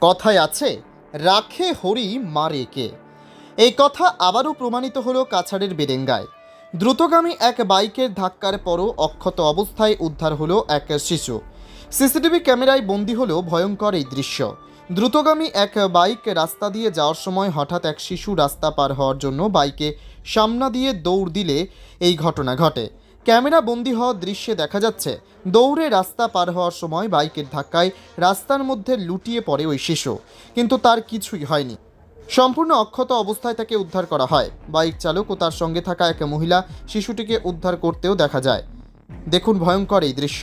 কথায় আছে, রাখে হরি মারে কে। এই কথা আবারও প্রমাণিত হলো কাছাড়ের বেরেঙ্গায়। দ্রুতগামী এক বাইকের ধাক্কার পরও অক্ষত অবস্থায় উদ্ধার হলো এক শিশু। সিসিটিভি ক্যামেরায় বন্দী হলো ভয়ঙ্কর এই দৃশ্য। দ্রুতগামী এক বাইক রাস্তা দিয়ে যাওয়ার সময় হঠাৎ এক শিশু রাস্তা পার হওয়ার জন্য বাইকে সামনা দিয়ে দৌড় দিলে এই ঘটনা ঘটে। ক্যামেরা বন্দী হওয়া দৃশ্যে দেখা যাচ্ছে, দৌড়ে রাস্তা পার হওয়ার সময় বাইকের ধাক্কায় রাস্তার মধ্যে লুটিয়ে পড়ে ওই শিশু, কিন্তু তার কিছুই হয়নি। সম্পূর্ণ অক্ষত অবস্থায় তাকে উদ্ধার করা হয়। বাইক চালক ও তার সঙ্গে থাকা এক মহিলা শিশুটিকে উদ্ধার করতেও দেখা যায়। দেখুন ভয়ঙ্কর এই দৃশ্য।